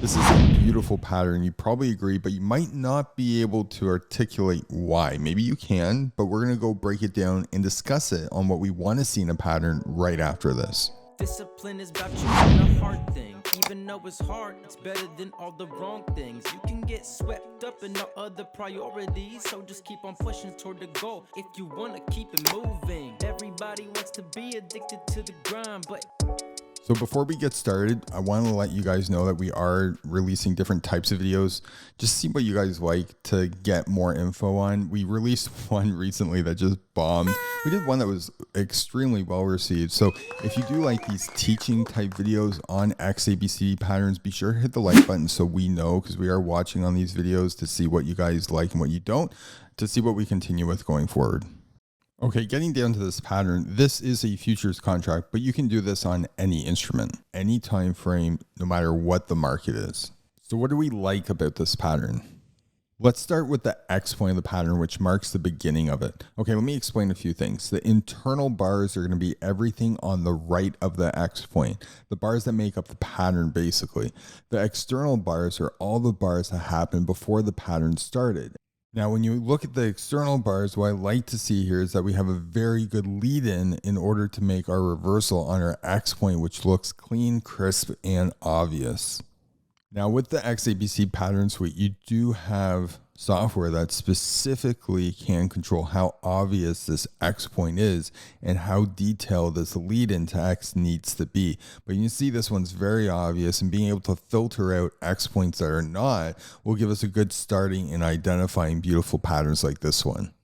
This is a beautiful pattern. You probably agree, but you might not be able to articulate why. Maybe you can, but we're going to go break it down and discuss it on what we want to see in a pattern right after this. Discipline is about you doing a hard thing. Even though it's hard, it's better than all the wrong things. You can get swept up in all other priorities, so just keep on pushing toward the goal if you want to keep it moving. Everybody wants to be addicted to the grind, but so before we get started, I want to let you guys know that we are releasing different types of videos. Just see what you guys like to get more info on. We released one recently that just bombed. We did one that was extremely well received. So if you do like these teaching type videos on XABCD patterns, be sure to hit the like button so we know, because we are watching on these videos to see what you guys like and what you don't, to see what we continue with going forward. Okay, getting down to this pattern, this is a futures contract, but you can do this on any instrument, any time frame, no matter what the market is. So what do we like about this pattern? Let's start with the X point of the pattern, which marks the beginning of it. Okay, let me explain a few things. The internal bars are going to be everything on the right of the X point, the bars that make up the pattern basically. The external bars are all the bars that happened before the pattern started. Now, when you look at the external bars, what I like to see here is that we have a very good lead-in order to make our reversal on our X point, which looks clean, crisp, and obvious. Now, with the XABC pattern suite, you do have software that specifically can control how obvious this X point is and how detailed this lead into X needs to be. But you can see this one's very obvious, and being able to filter out X points that are not will give us a good starting in identifying beautiful patterns like this one.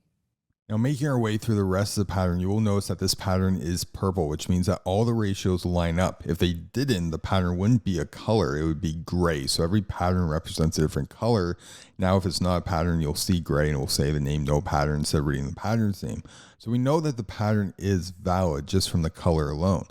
Now, making our way through the rest of the pattern, you will notice that this pattern is purple, which means that all the ratios line up. If they didn't, the pattern wouldn't be a color, it would be gray. So every pattern represents a different color. Now, if it's not a pattern, you'll see gray and it will say the name no pattern instead of reading the pattern's name. So we know that the pattern is valid just from the color alone.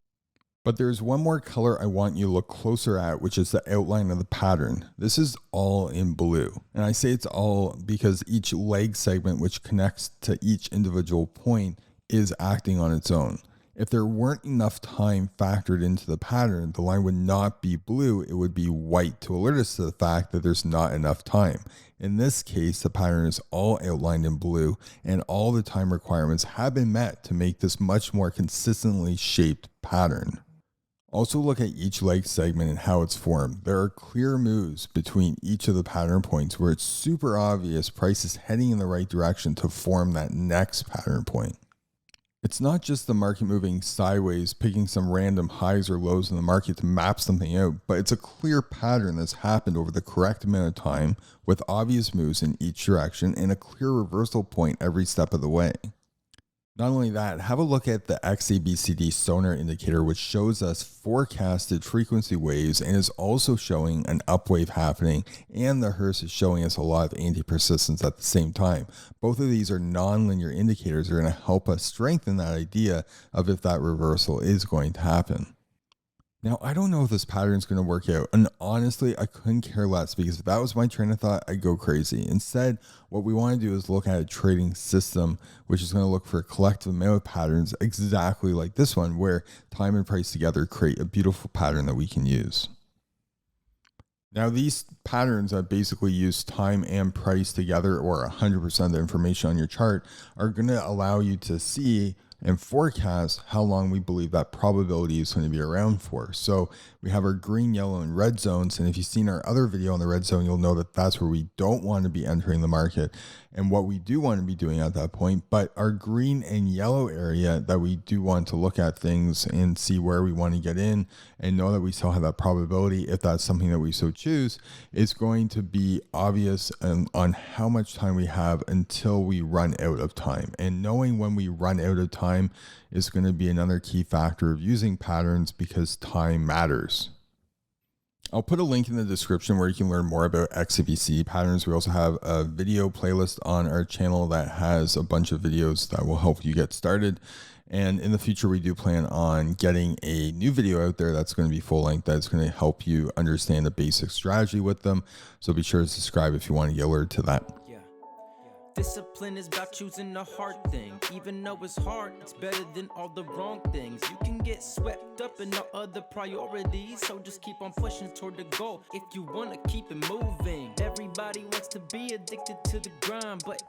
But there's one more color I want you to look closer at, which is the outline of the pattern. This is all in blue. And I say it's all because each leg segment, which connects to each individual point, is acting on its own. If there weren't enough time factored into the pattern, the line would not be blue, it would be white to alert us to the fact that there's not enough time. In this case, the pattern is all outlined in blue, and all the time requirements have been met to make this much more consistently shaped pattern. Also look at each leg segment and how it's formed. There are clear moves between each of the pattern points where it's super obvious price is heading in the right direction to form that next pattern point. It's not just the market moving sideways, picking some random highs or lows in the market to map something out, but it's a clear pattern that's happened over the correct amount of time with obvious moves in each direction and a clear reversal point every step of the way. Not only that, have a look at the XABCD sonar indicator, which shows us forecasted frequency waves and is also showing an upwave happening, and the Hearst is showing us a lot of anti-persistence at the same time. Both of these are non-linear indicators that are going to help us strengthen that idea of if that reversal is going to happen. Now, I don't know if this pattern is going to work out, and honestly, I couldn't care less, because if that was my train of thought, I'd go crazy. Instead, what we want to do is look at a trading system, which is going to look for a collective amount of patterns exactly like this one, where time and price together create a beautiful pattern that we can use. Now, these patterns that basically use time and price together, or 100% of the information on your chart, are going to allow you to see and forecast how long we believe that probability is going to be around for. So we have our green, yellow, and red zones. And if you've seen our other video on the red zone, you'll know that that's where we don't want to be entering the market and what we do want to be doing at that point. But our green and yellow area that we do want to look at things and see where we want to get in and know that we still have that probability, if that's something that we so choose, is going to be obvious on how much time we have until we run out of time. And knowing when we run out of time is going to be another key factor of using patterns, because time matters. I'll put a link in the description where you can learn more about XABCD patterns. We also have a video playlist on our channel that has a bunch of videos that will help you get started. And in the future, we do plan on getting a new video out there that's going to be full length, that's going to help you understand the basic strategy with them. So be sure to subscribe if you want to get alerted to that. Discipline is about choosing the hard thing. Even though it's hard, it's better than all the wrong things. You can get swept up in all other priorities, so just keep on pushing toward the goal if you wanna keep it moving. Everybody wants to be addicted to the grind, but